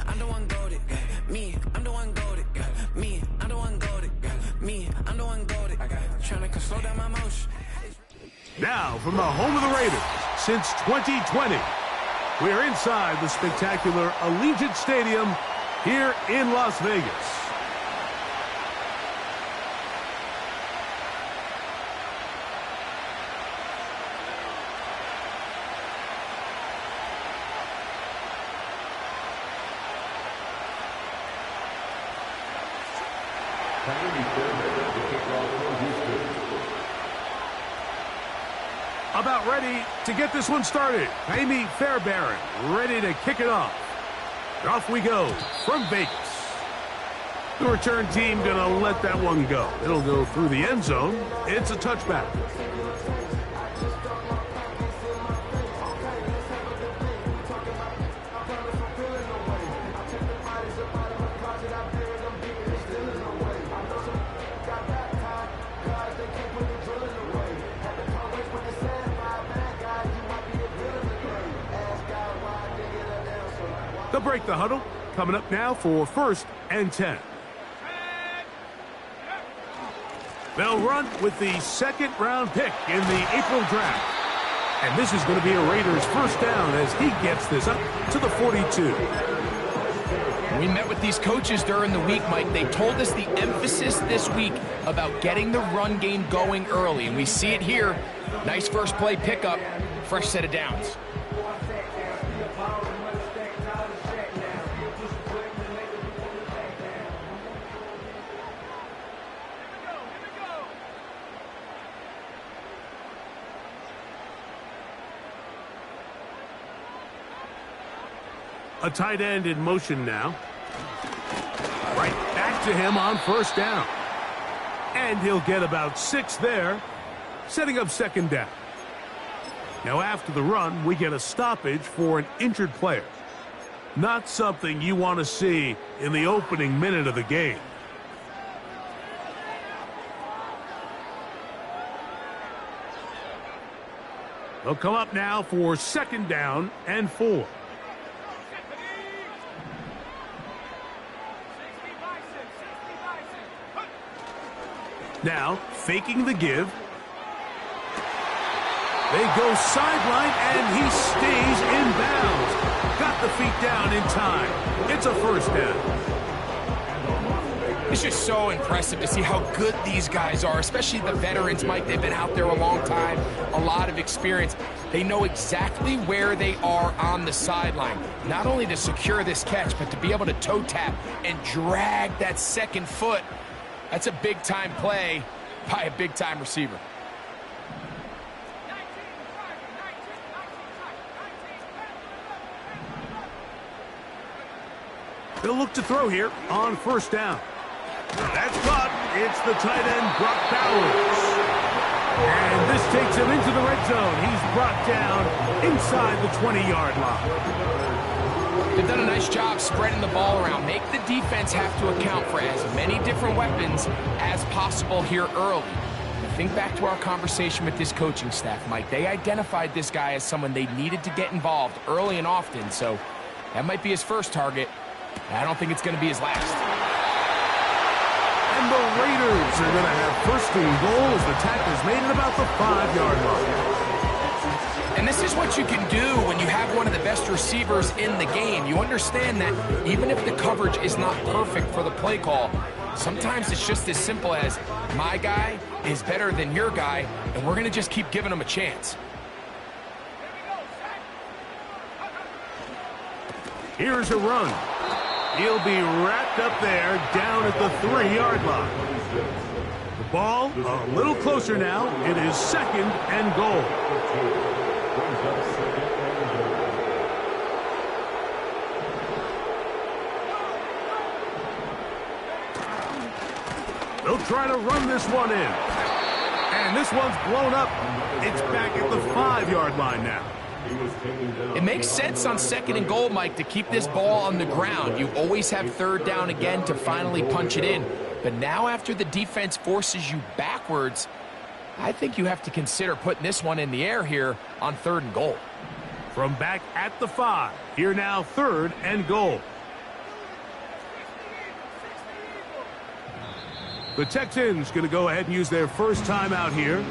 I'm the one goated. Me, I'm the one goated. Me, I'm the one goated. Me, I'm the one goated. Trying to slow down my motion. Now, from the home of the Raiders, since 2020, we're inside the spectacular Allegiant Stadium here in Las Vegas. About ready to get this one started. Amy Fairbairn ready to kick it off. Off we go from Vegas. The return team gonna let that one go. It'll go through the end zone. It's a touchback. They'll break the huddle. Coming up now for 1st and 10. They'll run with the 2nd-round pick in the April draft. And this is going to be a Raiders first down as he gets this up to the 42. We met with these coaches during the week, Mike. They told us the emphasis this week about getting the run game going early. And we see it here. Nice first play pickup. Fresh set of downs. A tight end in motion now. Right back to him on 1st down. And he'll get about 6 there, setting up 2nd down. Now after the run, we get a stoppage for an injured player. Not something you want to see in the opening minute of the game. They'll come up now for 2nd down and 4. Now, faking the give. They go sideline, and he stays in bounds. Got the feet down in time. It's a 1st down. It's just so impressive to see how good these guys are, especially the veterans, Mike. They've been out there a long time, a lot of experience. They know exactly where they are on the sideline, not only to secure this catch, but to be able to toe tap and drag that 2nd foot. That's a big-time play by a big-time receiver. They'll look to throw here on 1st down. That's caught. It's the tight end, Brock Bowers. And this takes him into the red zone. He's brought down inside the 20-yard line. They've done a nice job spreading the ball around. Make the defense have to account for as many different weapons as possible here early. Think back to our conversation with this coaching staff, Mike. They identified this guy as someone they needed to get involved early and often, so that might be his first target. I don't think it's going to be his last. And the Raiders are going to have 1st and goal as the tackle's made at about the 5-yard line. And this is what you can do when you have one of the best receivers in the game. You understand that even if the coverage is not perfect for the play call, sometimes it's just as simple as my guy is better than your guy, and we're going to just keep giving him a chance. Here's a run. He'll be wrapped up there down at the 3-yard line. The ball a little closer now. It is 2nd and goal. They'll try to run this one in. And this one's blown up. It's back at the 5-yard line now. It makes sense on 2nd and goal, Mike, to keep this ball on the ground. You always have 3rd down again to finally punch it in. But now after the defense forces you backwards, I think you have to consider putting this one in the air here on 3rd and goal. From back at the 5, here now 3rd and goal. The Texans going to go ahead and use their first timeout here.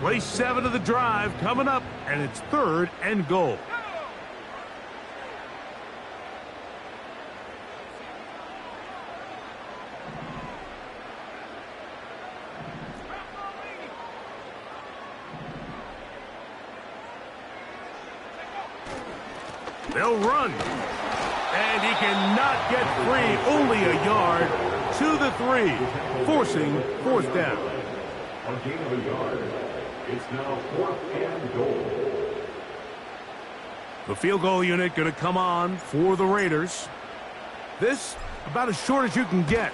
Play 7 of the drive coming up, and it's 3rd and goal. They'll run. And he cannot get free. Only a yard to the 3, forcing 4th down. A gain of a yard. It's now 4th and goal. The field goal unit going to come on for the Raiders. This about as short as you can get.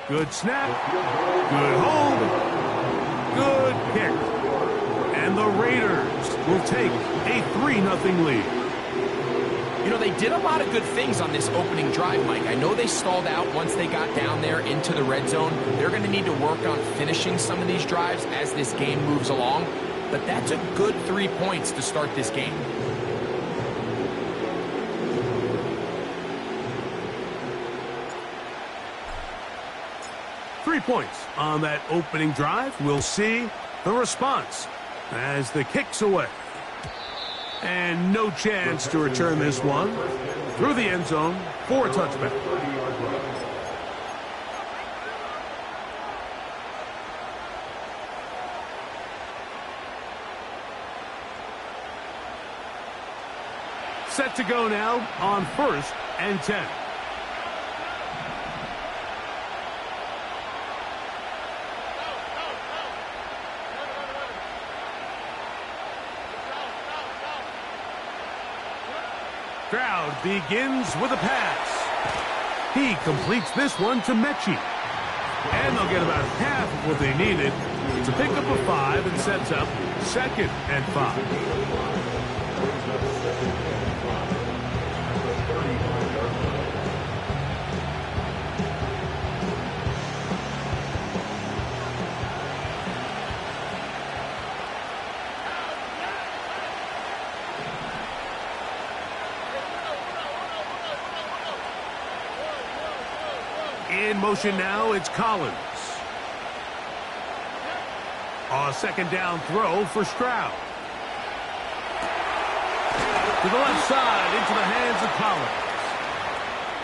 Good snap. Good hold. Good kick. And the Raiders will take a 3-0 lead. You know, they did a lot of good things on this opening drive, Mike. I know they stalled out once they got down there into the red zone. They're going to need to work on finishing some of these drives as this game moves along. But that's a good 3 points to start this game. Three points on that opening drive. We'll see the response as the kick's away. And no chance to return this one through the end zone for a touchback. Set to go now on 1st and 10. Stroud begins with a pass. He completes this one to Mechie. And they'll get about half of what they needed. It's a pickup of 5 and sets up 2nd and 5. In motion now, it's Collins. A 2nd down throw for Stroud. To the left side, into the hands of Collins.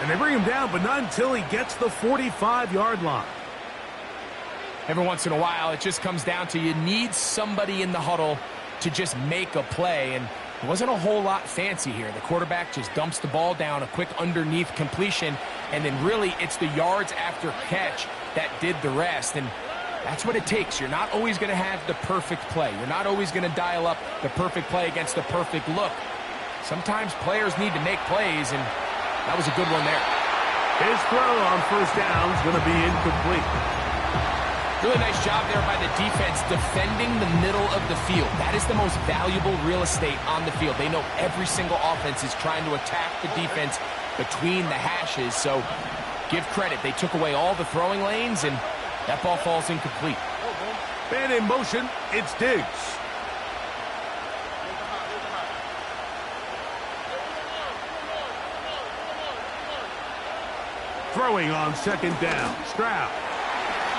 And they bring him down, but not until he gets the 45-yard line. Every once in a while, it just comes down to you need somebody in the huddle to just make a play. And it wasn't a whole lot fancy here. The quarterback just dumps the ball down, a quick underneath completion, and then really it's the yards after catch that did the rest. And that's what it takes. You're not always going to have the perfect play. You're not always going to dial up the perfect play against the perfect look. Sometimes players need to make plays, and that was a good one there. His throw on 1st down is going to be incomplete. Really nice job there by the defense defending the middle of the field. That is the most valuable real estate on the field. They know every single offense is trying to attack the defense between the hashes. So give credit. They took away all the throwing lanes, and that ball falls incomplete. And in motion, it's Diggs. Throwing on 2nd down, Stroud.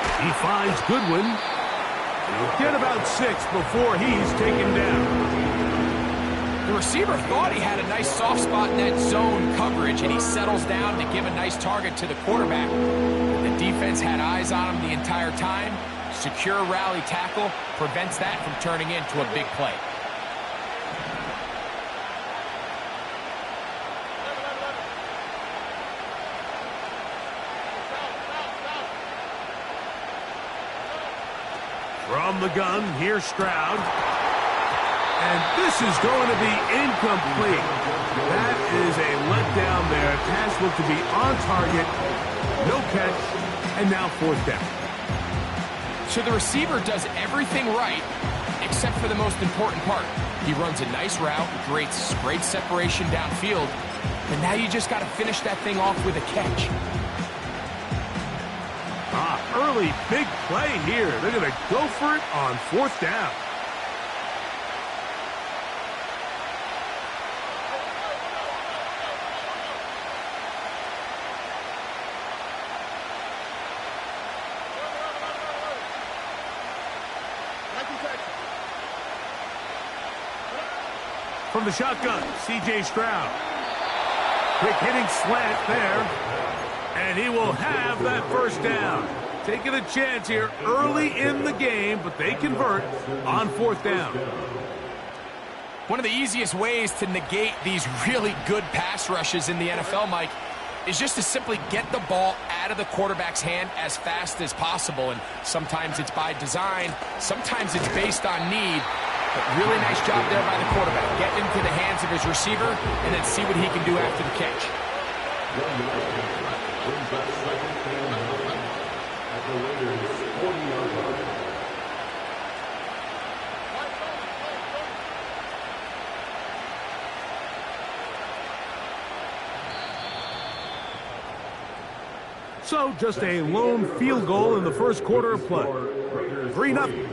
He finds Goodwin. He'll get about 6 before he's taken down. The receiver thought he had a nice soft spot in that zone coverage, and he settles down to give a nice target to the quarterback. The defense had eyes on him the entire time. Secure rally tackle prevents that from turning into a big play. From the gun, here's Stroud. And this is going to be incomplete. That is a letdown there. Pass looked to be on target. No catch. And now 4th down. So the receiver does everything right except for the most important part. He runs a nice route, creates great separation downfield. And now you just got to finish that thing off with a catch. Early big play here. They're going to go for it on 4th down. From the shotgun, C.J. Stroud. Quick hitting slant there. And he will have that first down. Taking a chance here early in the game, but they convert on 4th down. One of the easiest ways to negate these really good pass rushes in the NFL, Mike, is just to simply get the ball out of the quarterback's hand as fast as possible. And sometimes it's by design, sometimes it's based on need. But really nice job there by the quarterback. Get into the hands of his receiver and then see what he can do after the catch. So just a lone field goal in the first quarter of play. 3-0.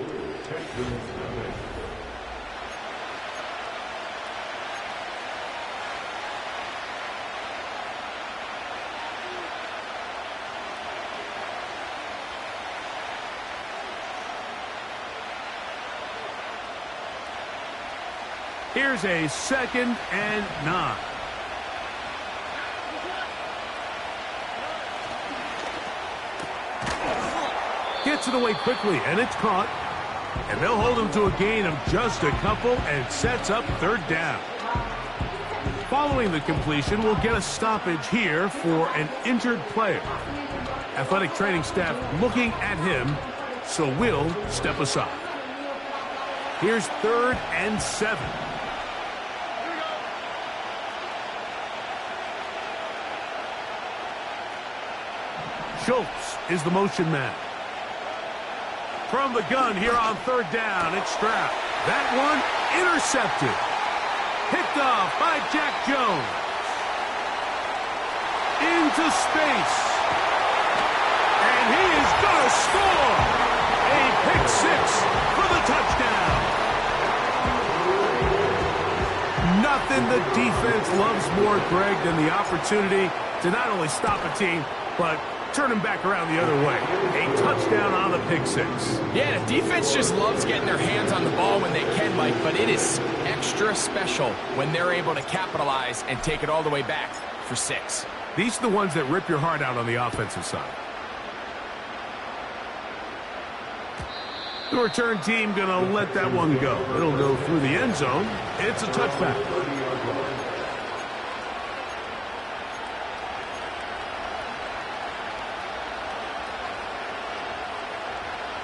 Here's a 2nd and 9. Gets it away quickly, and it's caught. And they'll hold him to a gain of just a couple and sets up 3rd down. Following the completion, we'll get a stoppage here for an injured player. Athletic training staff looking at him, so we'll step aside. Here's 3rd and 7. Schultz is the motion man. From the gun here on 3rd down, it's Stroud. That one intercepted. Picked off by Jack Jones. Into space. And he is going to score. A pick 6 for the touchdown. Nothing the defense loves more, Greg, than the opportunity to not only stop a team, but turn him back around the other way. A touchdown on the pick 6. Yeah, the defense just loves getting their hands on the ball when they can, Mike, but it is extra special when they're able to capitalize and take it all the way back for 6. These are the ones that rip your heart out on the offensive side. The return team going to let that one go. It'll go through the end zone. It's a touchback.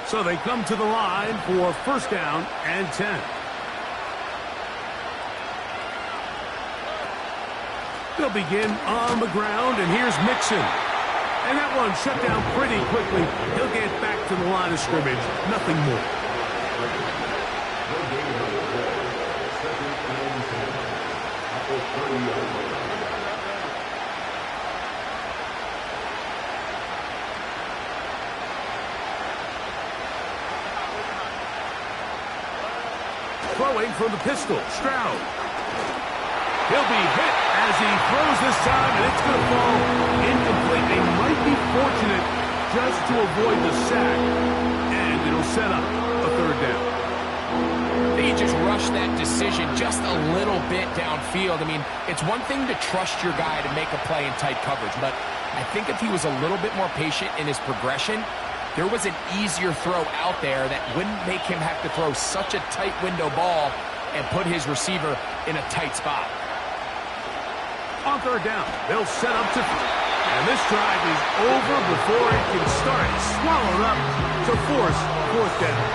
So they come to the line for 1st down and 10. They'll begin on the ground, and here's Mixon. And that one shut down pretty quickly. He'll get back to the line of scrimmage. Nothing more. Throwing from the pistol, Stroud. He'll be hit as he throws this time, and it's going to fall incomplete. They might be fortunate just to avoid the sack, and it'll set up a 3rd down. He just rushed that decision just a little bit downfield. I mean, it's one thing to trust your guy to make a play in tight coverage, but I think if he was a little bit more patient in his progression, there was an easier throw out there that wouldn't make him have to throw such a tight window ball and put his receiver in a tight spot. On 3rd down, they'll set up to... And this drive is over before it can start. Swallowed up to force 4th down.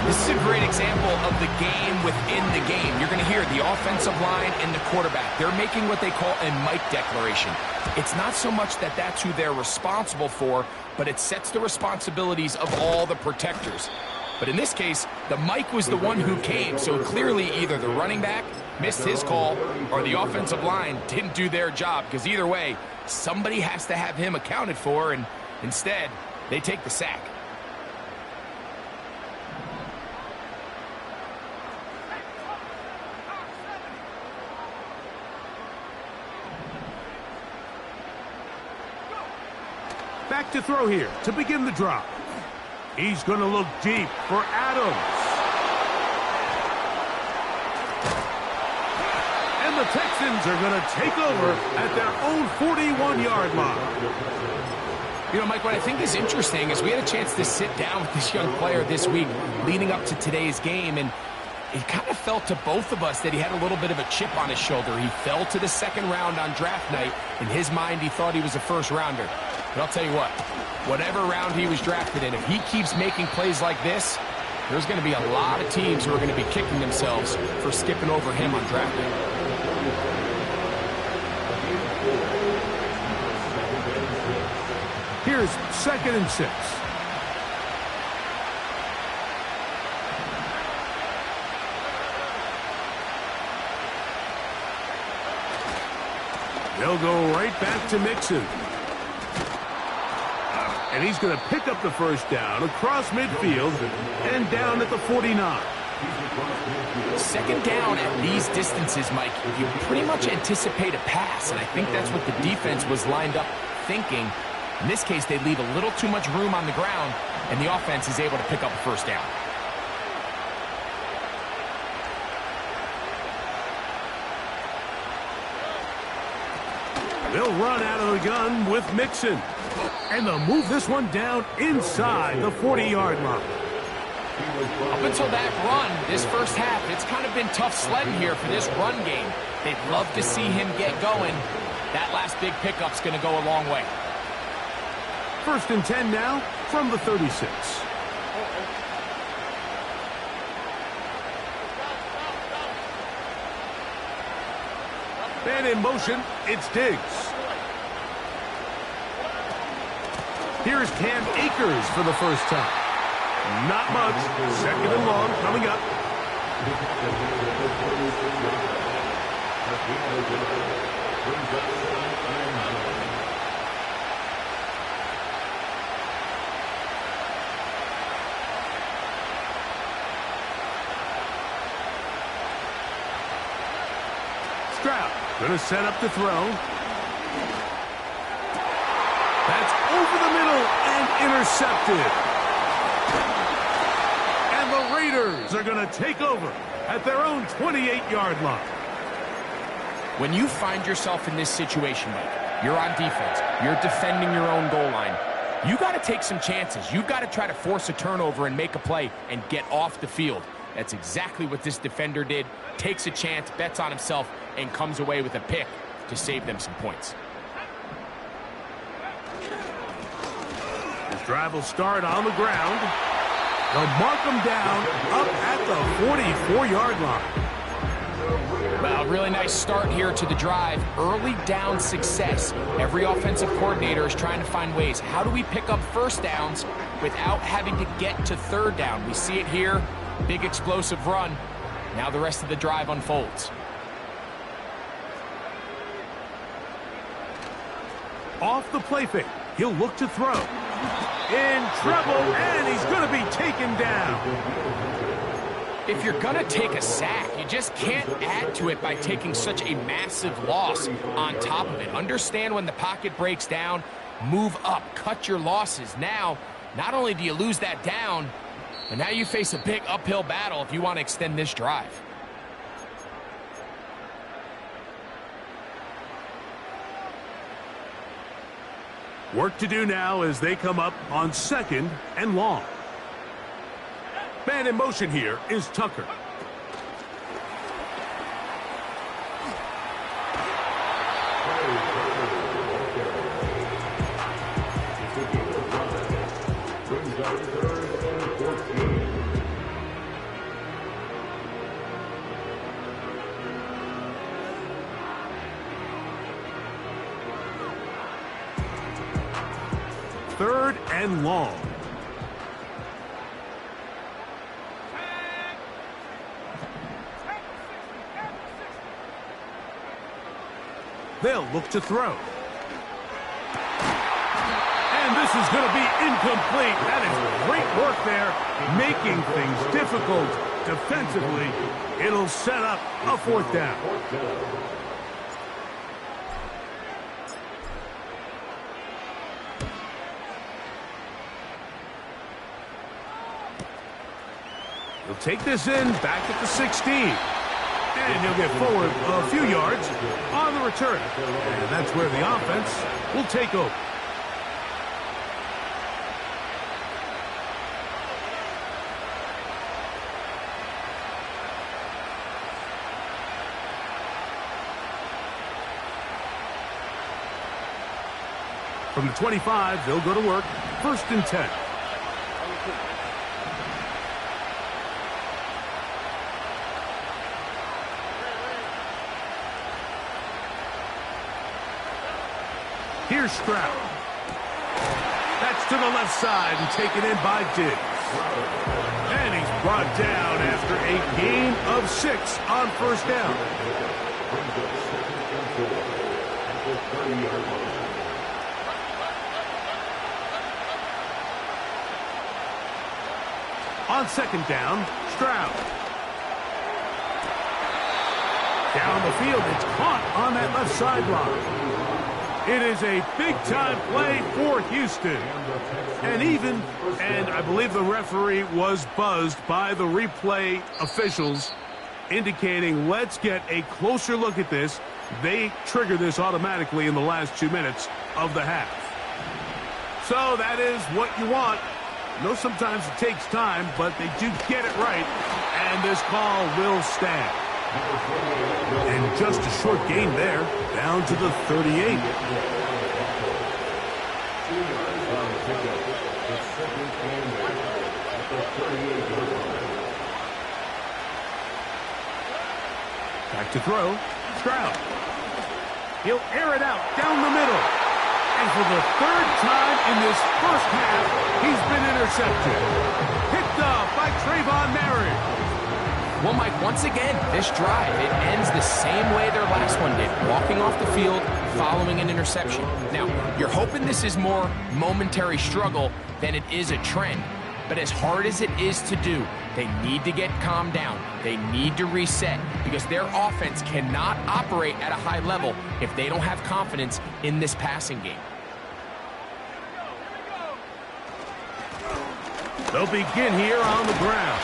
This is a great example of the game within the game. You're going to hear the offensive line and the quarterback. They're making what they call a Mike declaration. It's not so much that that's who they're responsible for, but it sets the responsibilities of all the protectors. But in this case, the Mike was the one who came, so clearly either the running back missed his call or the offensive line didn't do their job, because either way, somebody has to have him accounted for, and instead, they take the sack. Back to throw here to begin the drop. He's going to look deep for Adams. And the Texans are going to take over at their own 41-yard line. You know, Mike, what I think is interesting is we had a chance to sit down with this young player this week leading up to today's game, and it kind of felt to both of us that he had a little bit of a chip on his shoulder. He fell to the second round on draft night. In his mind, he thought he was a first-rounder. But I'll tell you what, whatever round he was drafted in, if he keeps making plays like this, there's going to be a lot of teams who are going to be kicking themselves for skipping over him on draft night. Here's 2nd and 6. They'll go right back to Mixon. And he's going to pick up the first down across midfield and down at the 49. Second down at these distances, Mike, you pretty much anticipate a pass, and I think that's what the defense was lined up thinking. In this case, they leave a little too much room on the ground, and the offense is able to pick up a first down. They'll run out of the gun with Mixon. And they'll move this one down inside the 40-yard line. Up until that run, this first half, it's kind of been tough sledding here for this run game. They'd love to see him get going. That last big pickup's going to go a long way. 1st and 10 now from the 36. Man in motion, it's Diggs. Here's Cam Akers for the first time. Not much. 2nd and long coming up. Stroud going to set up to throw. That's over the middle and intercepted. And the Raiders are going to take over at their own 28-yard line. When you find yourself in this situation, Mike, you're on defense, you're defending your own goal line, you got to take some chances. You've got to try to force a turnover and make a play and get off the field. That's exactly what this defender did. Takes a chance, bets on himself, and comes away with a pick to save them some points. This drive will start on the ground. They'll mark him down up at the 44-yard line. Well, really nice start here to the drive. Early down success. Every offensive coordinator is trying to find ways. How do we pick up first downs without having to get to third down? We see it here. Big explosive run. Now the rest of the drive unfolds. Off the play fake. He'll look to throw. In trouble, and he's going to be taken down. If you're going to take a sack, you just can't add to it by taking such a massive loss on top of it. Understand when the pocket breaks down, move up, cut your losses. Now, not only do you lose that down, but now you face a big uphill battle if you want to extend this drive. Work to do now as they come up on 2nd and long. Man in motion here is Tucker. Third and long. They'll look to throw. And this is going to be incomplete. That is great work there, making things difficult defensively. It'll set up a 4th down. He'll take this in back at the 16. And he'll get forward a few yards on the return. And that's where the offense will take over. From the 25, they'll go to work. 1st and 10. Here's Stroud. That's to the left side and taken in by Diggs. And he's brought down after a gain of 6 on 1st down. On 2nd down, Stroud. Down the field, it's caught on that left sideline. It is a big-time play for Houston. And I believe the referee was buzzed by the replay officials, indicating let's get a closer look at this. They trigger this automatically in the last 2 minutes of the half. So that is what you want. I know sometimes it takes time, but they do get it right, and this call will stand. And just a short gain there, down to the 38. Back to throw, Stroud. He'll air it out down the middle. And for the 3rd time in this first half, he's been intercepted. Picked up by Trayvon Merritt. Well, Mike, once again, this drive, it ends the same way their last one did, walking off the field, following an interception. Now, you're hoping this is more momentary struggle than it is a trend. But as hard as it is to do, they need to get calmed down. They need to reset because their offense cannot operate at a high level if they don't have confidence in this passing game. They'll begin here on the ground.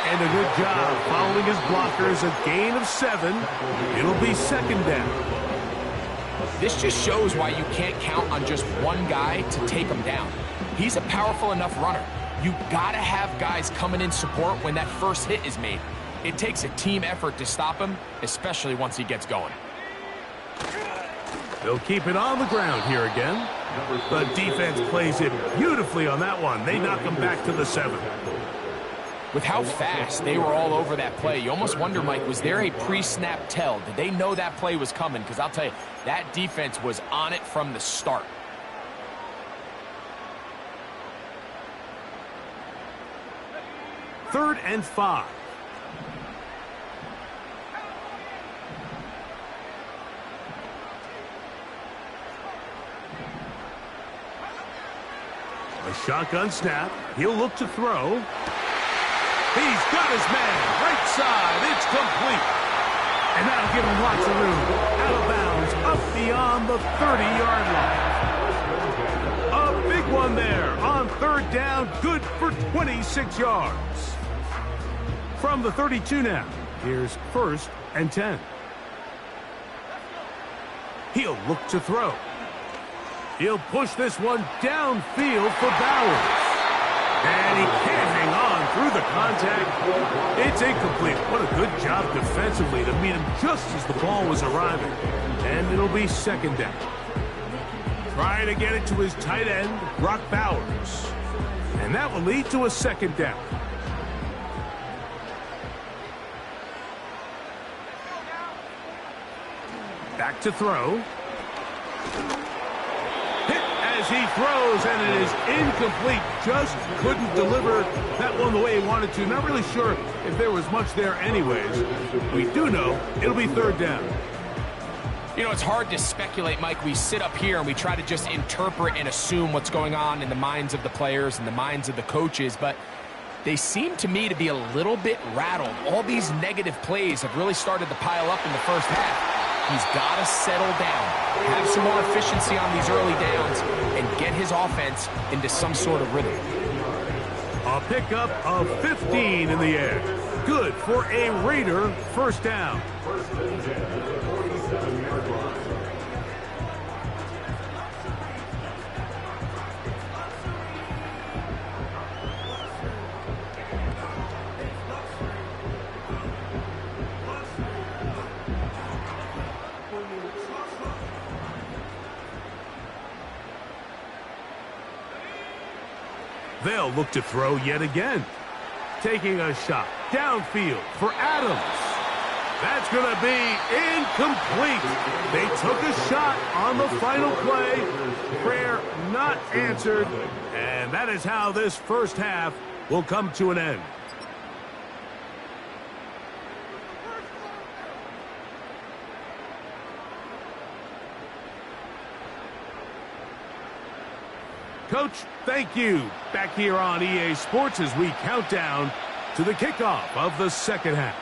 And a good job following his blockers, a gain of 7. It'll be 2nd down. This just shows why you can't count on just one guy to take him down. He's a powerful enough runner. You gotta have guys coming in support when that first hit is made. It takes a team effort to stop him, especially once he gets going. They'll keep it on the ground here again. The defense plays it beautifully on that one. They knock him back to the 7. With how fast they were all over that play, you almost wonder, Mike, was there a pre-snap tell? Did they know that play was coming? Because I'll tell you, that defense was on it from the start. Third and 5. A shotgun snap. He'll look to throw. He's got his man. Right side. It's complete. And that'll give him lots of room. Out of bounds. Up beyond the 30-yard line. A big one there on 3rd down. Good for 26 yards. From the 32 now. Here's 1st and 10. He'll look to throw. He'll push this one downfield for Bowers. And he can't hang on through the contact. It's incomplete. What a good job defensively to meet him just as the ball was arriving. And it'll be 2nd down. Trying to get it to his tight end, Brock Bowers. And that will lead to a 2nd down. Back to throw. As he throws, and it is incomplete. Just couldn't deliver that one the way he wanted to. Not really sure if there was much there anyways. We do know it'll be 3rd down. You know, it's hard to speculate, Mike. We sit up here and we try to just interpret and assume what's going on in the minds of the players and the minds of the coaches, but they seem to me to be a little bit rattled. All these negative plays have really started to pile up in the first half. He's got to settle down, have some more efficiency on these early downs, and get his offense into some sort of rhythm. A pickup of 15 in the air. Good for a Raider first down. First and 10 at the 47-yard line. They'll look to throw yet again. Taking a shot downfield for Adams. That's going to be incomplete. They took a shot on the final play. Prayer not answered. And that is how this first half will come to an end. Coach, thank you. Back here on EA Sports as we count down to the kickoff of the second half.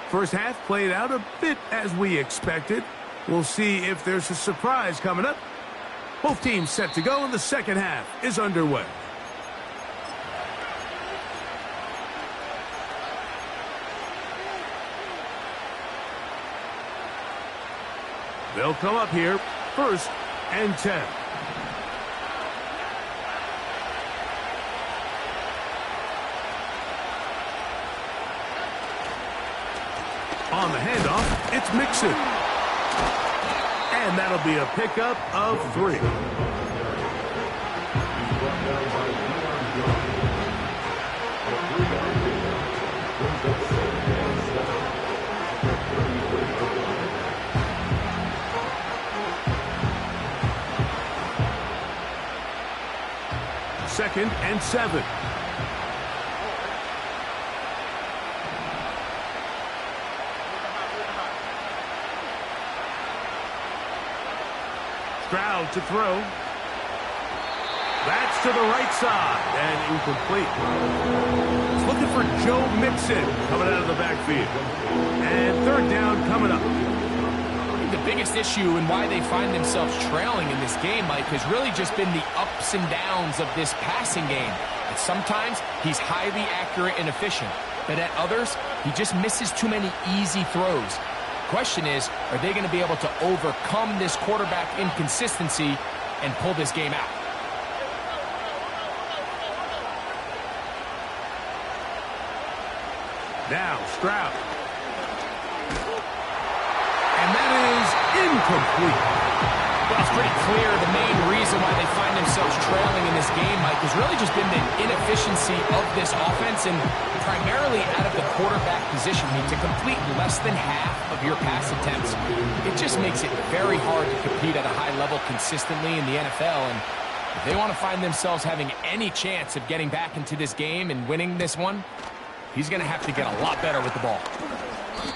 First half played out a bit as we expected. We'll see if there's a surprise coming up. Both teams set to go, and the second half is underway. They'll come up here first and 10. On the handoff, it's Mixon. And that'll be a pickup of 3. Second and 7. Stroud to throw. That's to the right side and incomplete. It's looking for Joe Mixon coming out of the backfield. And third down coming up. The biggest issue and why they find themselves trailing in this game, Mike, has really just been the ups and downs of this passing game. And sometimes he's highly accurate and efficient, but at others, he just misses too many easy throws. Question is, are they going to be able to overcome this quarterback inconsistency and pull this game out? Now Stroud. And that is incomplete. Well, it's pretty clear the main reason why they find themselves trailing in this game, Mike, has really just been the inefficiency of this offense and primarily out of the quarterback position. To complete less than half of your pass attempts, it just makes it very hard to compete at a high level consistently in the NFL. And if they want to find themselves having any chance of getting back into this game and winning this one, he's going to have to get a lot better with the ball.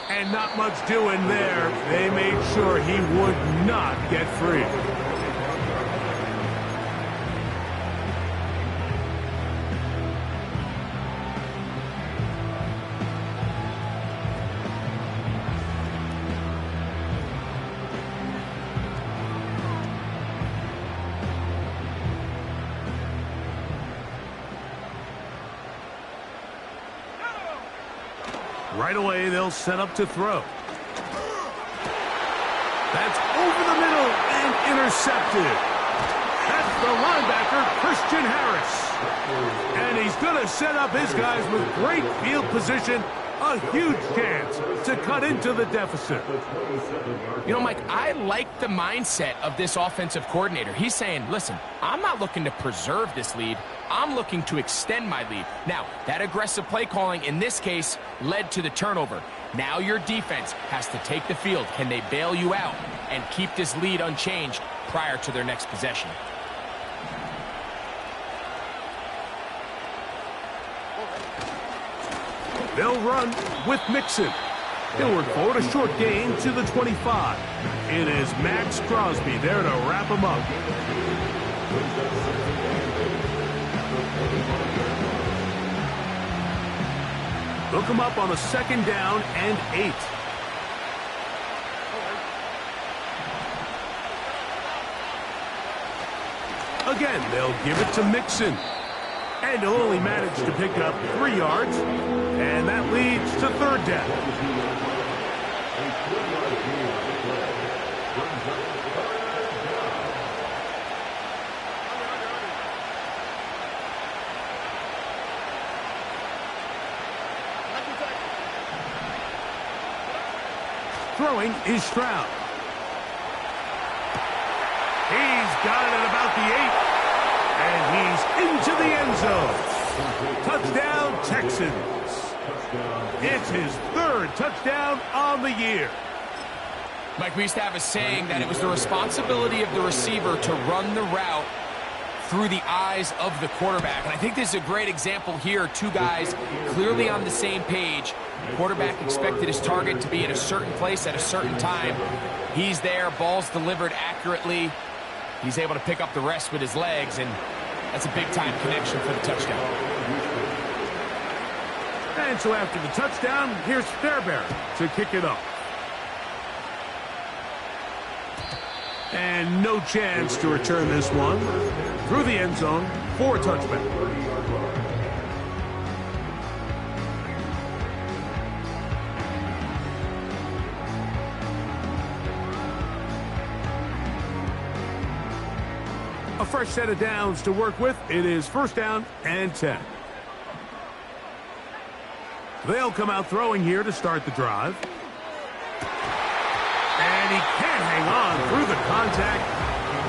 And not much doing there. They made sure he would not get free. Right away, they'll set up to throw. That's over the middle and intercepted. That's the linebacker, Christian Harris. And he's going to set up his guys with great field position. A huge chance to cut into the deficit. You know, Mike, I like the mindset of this offensive coordinator. He's saying, listen, I'm not looking to preserve this lead. I'm looking to extend my lead. Now, that aggressive play calling in this case led to the turnover. Now your defense has to take the field. Can they bail you out and keep this lead unchanged prior to their next possession? They'll run with Mixon. He'll work forward a short gain to the 25. It is Max Crosby there to wrap him up. They'll come up on a second down and 8. Again, they'll give it to Mixon. And he'll only manage to pick up 3 yards. And that leads to third down. Throwing is Stroud. He's got it at about the 8. And he's into the end zone. Touchdown, Texans. It's his 3rd touchdown on the year. Mike, we used to have a saying that it was the responsibility of the receiver to run the route through the eyes of the quarterback. And I think this is a great example here. 2 guys clearly on the same page. The quarterback expected his target to be in a certain place at a certain time. He's there, ball's delivered accurately. He's able to pick up the rest with his legs, and that's a big-time connection for the touchdown. And so after the touchdown, here's Fairbairn to kick it off. And no chance to return this one. Through the end zone for a touchback. A fresh set of downs to work with. It is 1st down and 10. They'll come out throwing here to start the drive. And he can't hang on through the contact.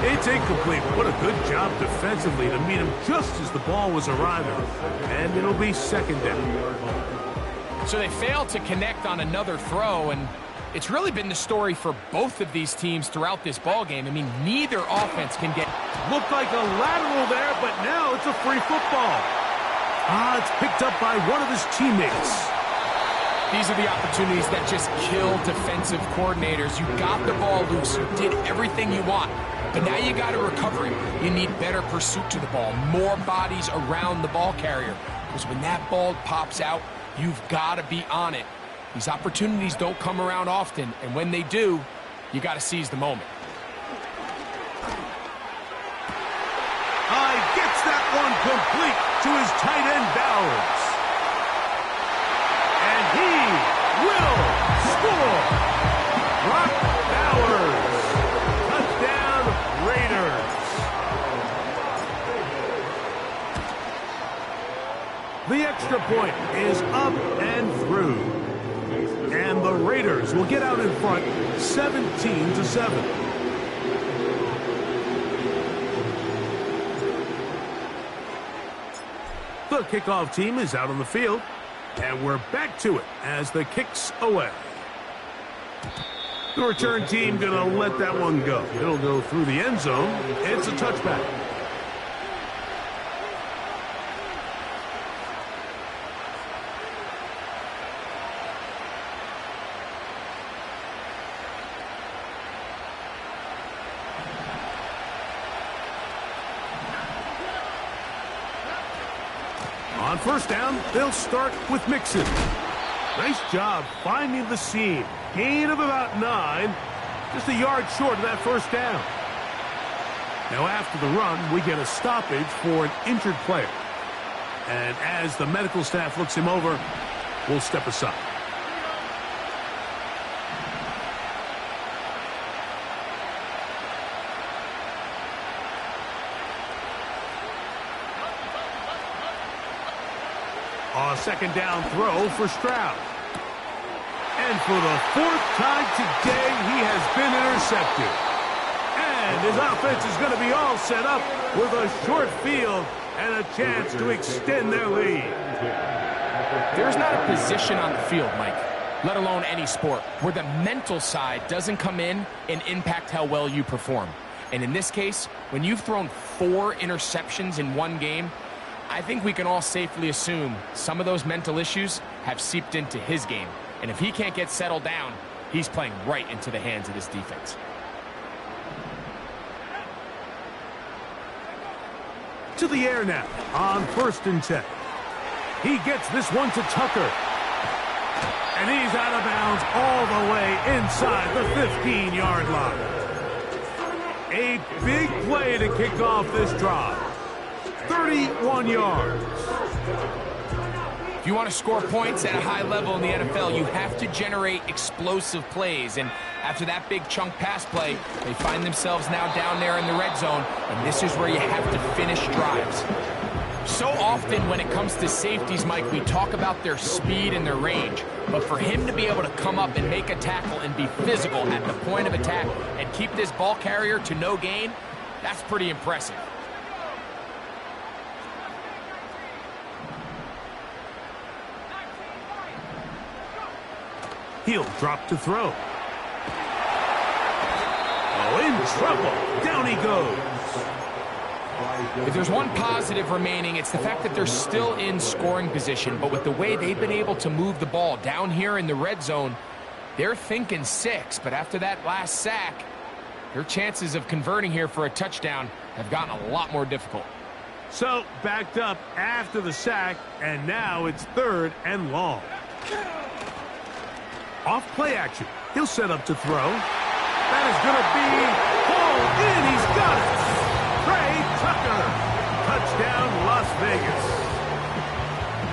It's incomplete. What a good job defensively to meet him just as the ball was arriving. And it'll be 2nd down. So they failed to connect on another throw, and it's really been the story for both of these teams throughout this ballgame. I mean, neither offense can get... Looked like a lateral there, but now it's a free football. It's picked up by one of his teammates. These are the opportunities that just kill defensive coordinators. You got the ball loose. You did everything you want. But now you got to recover it. You need better pursuit to the ball, more bodies around the ball carrier. Because when that ball pops out, you've got to be on it. These opportunities don't come around often, and when they do, you got to seize the moment. Gets that one complete to his tight end, Bowers. And he will score. Brock Bowers. Touchdown, Raiders. The extra point is up and through. And the Raiders will get out in front 17-7. The kickoff team is out on the field, and we're back to it as the kick's away. The return team going to let that one go. It'll go through the end zone. It's a touchback. On 1st down, they'll start with Mixon. Nice job finding the seam. Gain of about 9. Just a yard short of that 1st down. Now after the run, we get a stoppage for an injured player. And as the medical staff looks him over, we'll step aside. A 2nd down throw for Stroud. And for the 4th time today, he has been intercepted. And his offense is going to be all set up with a short field and a chance to extend their lead. There's not a position on the field, Mike, let alone any sport, where the mental side doesn't come in and impact how well you perform. And in this case, when you've thrown 4 interceptions in one game, I think we can all safely assume some of those mental issues have seeped into his game. And if he can't get settled down, he's playing right into the hands of this defense. To the air now on 1st and 10. He gets this one to Tucker. And he's out of bounds all the way inside the 15-yard line. A big play to kick off this drive. 31 yards. If you want to score points at a high level in the NFL, you have to generate explosive plays. And after that big chunk pass play, they find themselves now down there in the red zone. And this is where you have to finish drives. So often when it comes to safeties, Mike, we talk about their speed and their range. But for him to be able to come up and make a tackle and be physical at the point of attack and keep this ball carrier to no gain, that's pretty impressive. He'll drop to throw. Oh, in trouble. Down he goes. If there's one positive remaining, it's the fact that they're still in scoring position. But with the way they've been able to move the ball down here in the red zone, they're thinking 6. But after that last sack, their chances of converting here for a touchdown have gotten a lot more difficult. So, backed up after the sack, and now it's 3rd and long. Off play action. He'll set up to throw. That is going to be pulled in. He's got it. Trey Tucker. Touchdown, Las Vegas.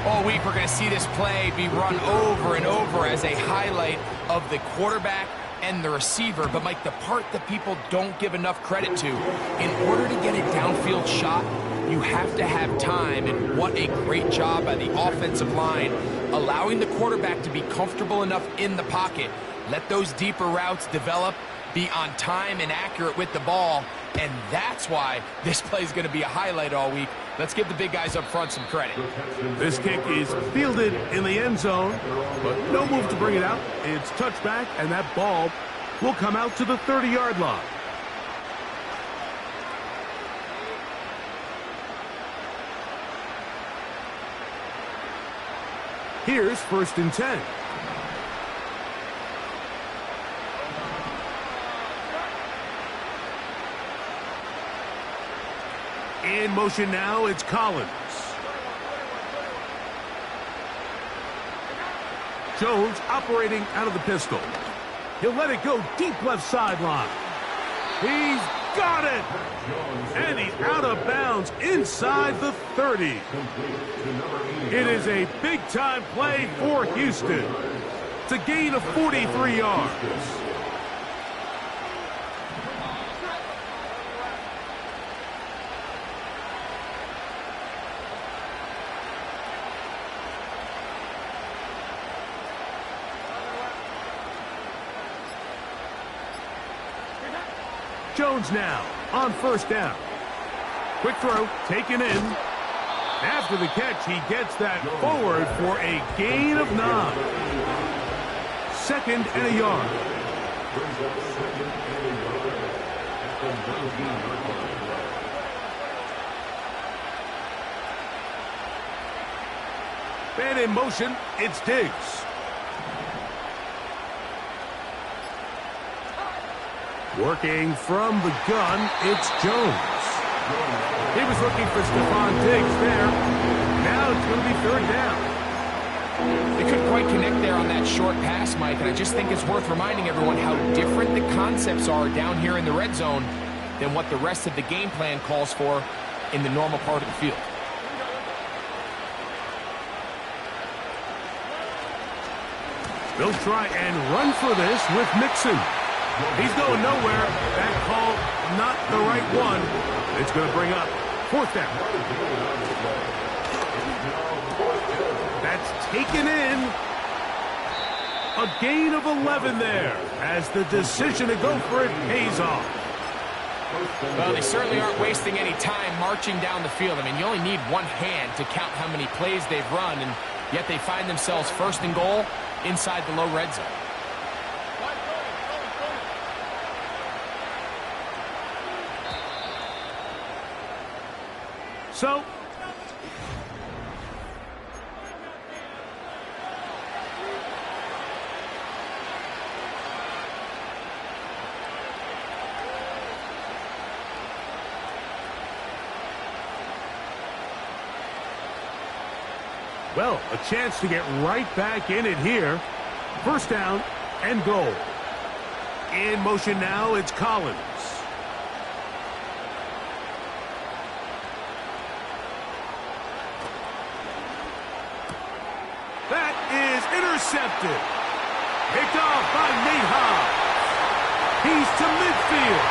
All week we're going to see this play be run over and over as a highlight of the quarterback and the receiver. But, Mike, the part that people don't give enough credit to, in order to get a downfield shot, you have to have time. And what a great job by the offensive line, allowing the quarterback to be comfortable enough in the pocket. Let those deeper routes develop, be on time and accurate with the ball. And that's why this play is going to be a highlight all week. Let's give the big guys up front some credit. This kick is fielded in the end zone, but no move to bring it out. It's touchback, and that ball will come out to the 30-yard line. Here's 1st and 10. In motion now, it's Collins. Jones operating out of the pistol. He'll let it go deep left sideline. He's got it! And he's out of bounds inside the 30. It is a big-time play for Houston. It's a gain of 43 yards. Jones now on 1st down. Quick throw, taken in. After the catch, he gets that forward for a gain of 9. 2nd and a yard. And in motion, it's Diggs. Working from the gun, it's Jones. He was looking for Stephon Diggs there. Now it's going to be 3rd down. They couldn't quite connect there on that short pass, Mike, and I just think it's worth reminding everyone how different the concepts are down here in the red zone than what the rest of the game plan calls for in the normal part of the field. They'll try and run for this with Mixon. He's going nowhere. That call, not the right one. It's going to bring up 4th down. That's taken in. A gain of 11 there as the decision to go for it pays off. Well, they certainly aren't wasting any time marching down the field. I mean, you only need one hand to count how many plays they've run, and yet they find themselves 1st and goal inside the low red zone. So, well, a chance to get right back in it here. 1st down and goal. In motion now, it's Collins. Intercepted. Picked off by Nate Hobbs. He's to midfield.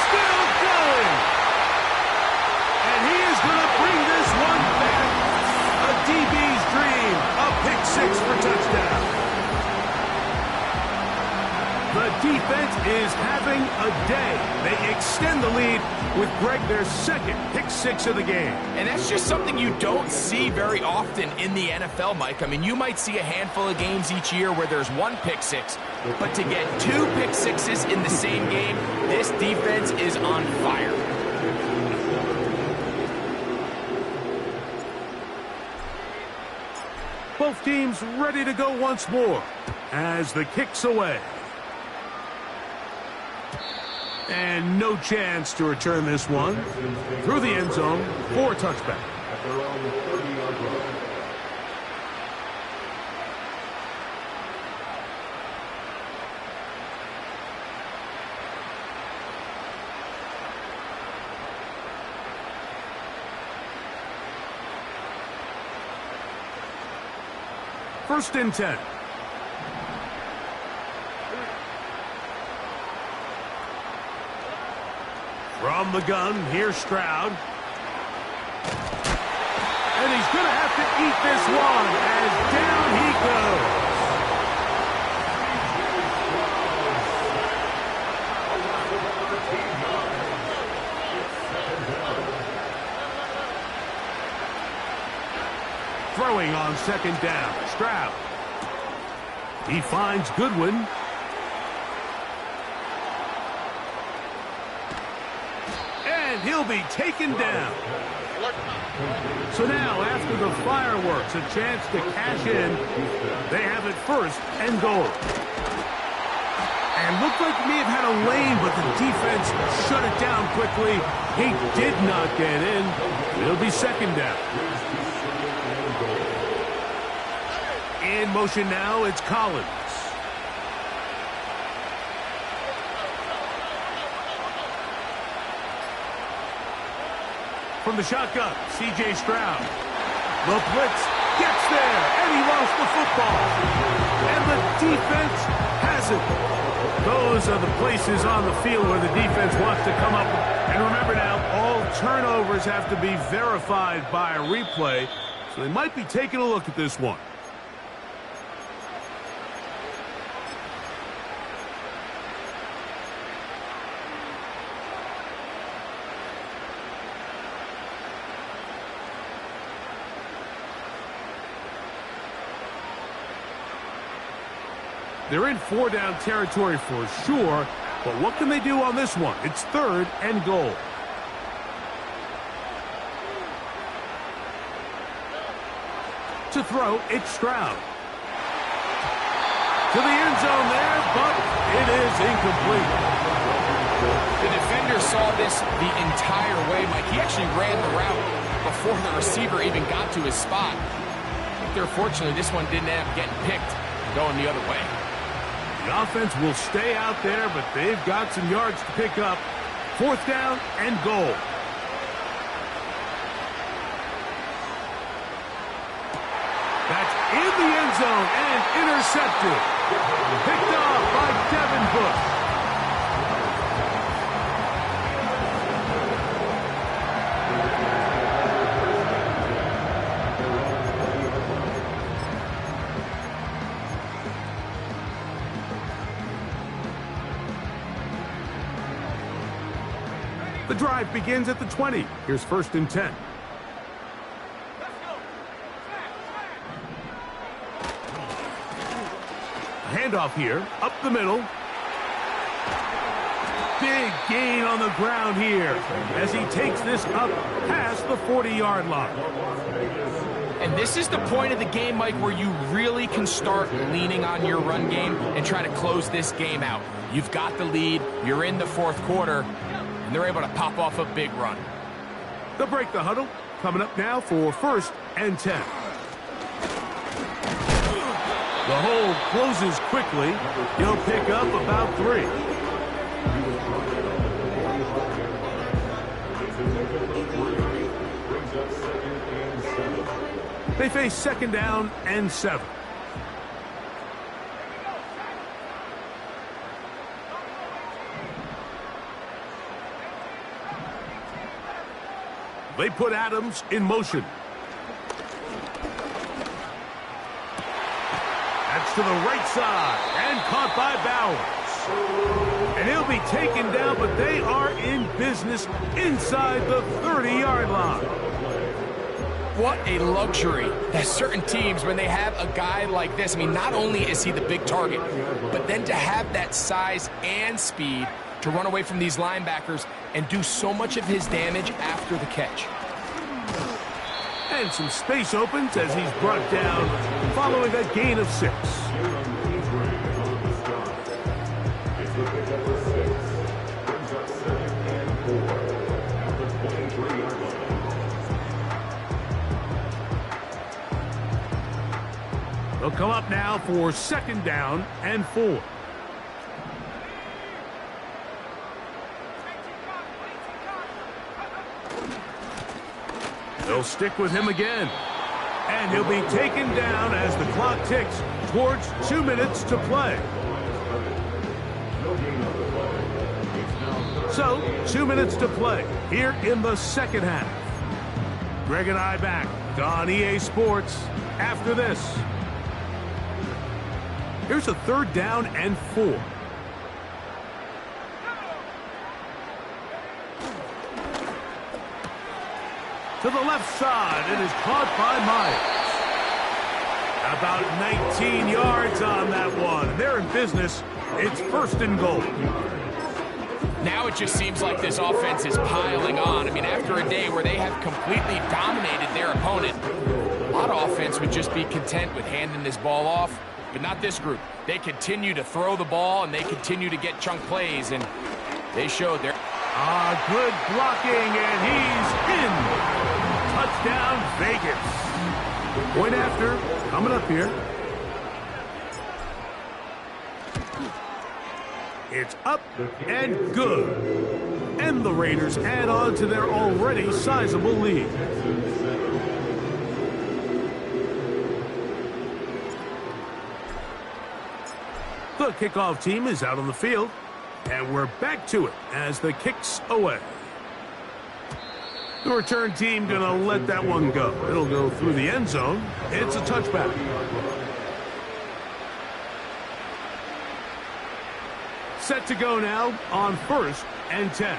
Still going. And he is going to bring this one back. A DB's dream. A pick six for touchdown. The defense is having a day. They extend the lead with Greg their second pick six of the game. And that's just something you don't see very often in the NFL, Mike. I mean, you might see a handful of games each year where there's one pick six, but to get two pick sixes in the same game, this defense is on fire. Both teams ready to go once more as the kick's away. And no chance to return this one through the end zone for a touchback. At their own 30-yard line. First and 10. From the gun, here's Stroud. And he's going to have to eat this one as down he goes. Throwing on second down, Stroud. He finds Goodwin. And he'll be taken down. So now, after the fireworks, a chance to cash in. They have it first and goal. And looked like he may have had a lane, but the defense shut it down quickly. He did not get in. It'll be second down. In motion now, it's Collins. From the shotgun, C.J. Stroud. The blitz gets there, and he lost the football. And the defense has it. Those are the places on the field where the defense wants to come up. And remember now, all turnovers have to be verified by a replay, so they might be taking a look at this one. They're in four-down territory for sure, but what can they do on this one? It's third and goal. To throw, it's Stroud. To the end zone there, but it is incomplete. The defender saw this the entire way, Mike. He actually ran the route before the receiver even got to his spot. Fortunately, this one didn't end up getting picked going the other way. The offense will stay out there, but they've got some yards to pick up. Fourth down and goal. That's in the end zone and intercepted. Picked off by Devin Bush. The drive begins at the 20. Here's first and 10. Handoff here, up the middle. Big gain on the ground here as he takes this up past the 40-yard line. And this is the point of the game, Mike, where you really can start leaning on your run game and try to close this game out. You've got the lead, you're in the fourth quarter, and they're able to pop off a big run. They'll break the huddle. Coming up now for first and 10. The hole closes quickly. He'll pick up about 3. They face 2nd down and 7. They put Adams in motion. That's to the right side and caught by Bowers. And he'll be taken down, but they are in business inside the 30-yard line. What a luxury that certain teams, when they have a guy like this, I mean, not only is he the big target, but then to have that size and speed to run away from these linebackers and do so much of his damage after the catch. And some space opens as he's brought down following a gain of 6. They'll come up now for 2nd down and 4. They'll stick with him again. And he'll be taken down as the clock ticks towards 2 minutes to play. So, 2 minutes to play here in the 2nd half. Greg and I back on EA Sports after this. Here's a 3rd down and 4. To the left side, it is caught by Myers. About 19 yards on that one. They're in business. It's 1st and goal. Now it just seems like this offense is piling on. I mean, after a day where they have completely dominated their opponent, a lot of offense would just be content with handing this ball off, but not this group. They continue to throw the ball, and they continue to get chunk plays, and they showed their... Good blocking, and he's in. Touchdown, Vegas. Point after, coming up here. It's up and good. And the Raiders add on to their already sizable lead. The kickoff team is out on the field. And we're back to it as the kick's away. The return team going to let that one go. It'll go through the end zone. It's a touchback. Set to go now on 1st and 10.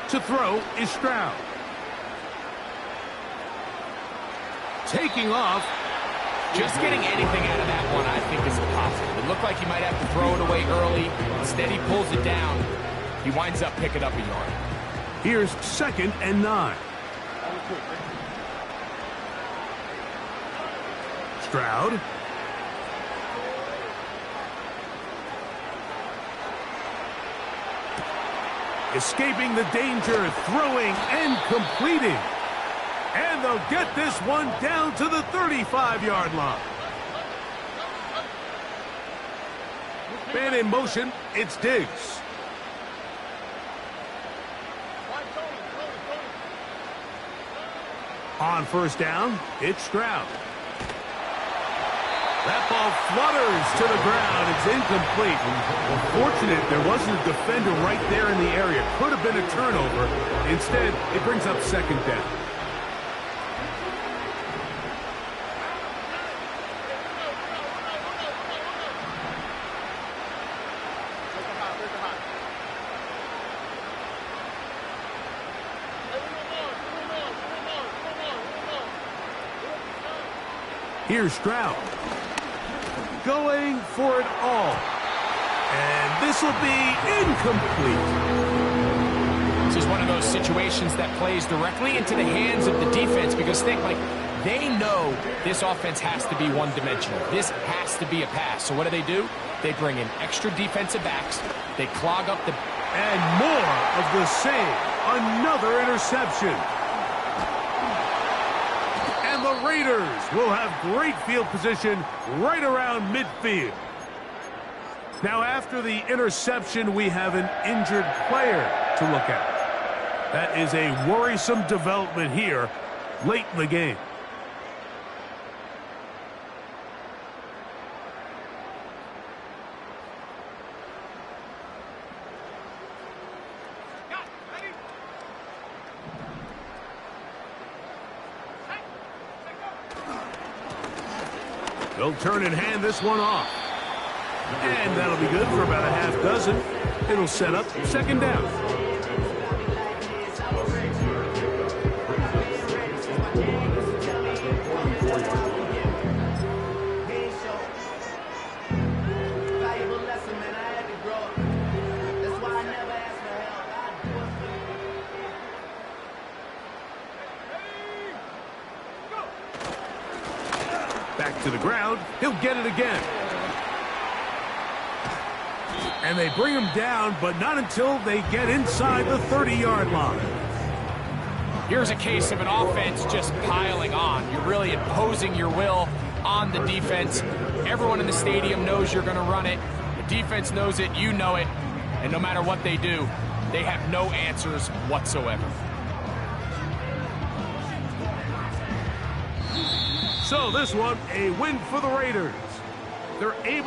To throw is Stroud. Taking off. Just getting anything out of that one, I think, is impossible. It looked like he might have to throw it away early. Instead, he pulls it down. He winds up picking up a yard. Here's 2nd and 9. Stroud. Escaping the danger, throwing and completing. And they'll get this one down to the 35-yard line. Man in motion, it's Diggs. On 1st down, it's Stroud. That ball flutters to the ground. It's incomplete. Fortunate there wasn't a defender right there in the area. Could have been a turnover. Instead, it brings up 2nd down. Here's Stroud. Going for it all. And this will be incomplete. This is one of those situations that plays directly into the hands of the defense because they know this offense has to be one-dimensional. This has to be a pass. So what do? They bring in extra defensive backs. They clog up the... And more of the same. Another interception. And the Raiders will have great field position right around midfield. Now, after the interception, we have an injured player to look at. That is a worrisome development here late in the game. They'll turn and hand this one off. And that'll be good for about a half dozen. It'll set up second down. Back to the ground. He'll get it again. And they bring him down, but not until they get inside the 30-yard line. Here's a case of an offense just piling on. You're really imposing your will on the defense. Everyone in the stadium knows you're going to run it. The defense knows it, you know it. And no matter what they do, they have no answers whatsoever. So this one, a win for the Raiders. They're able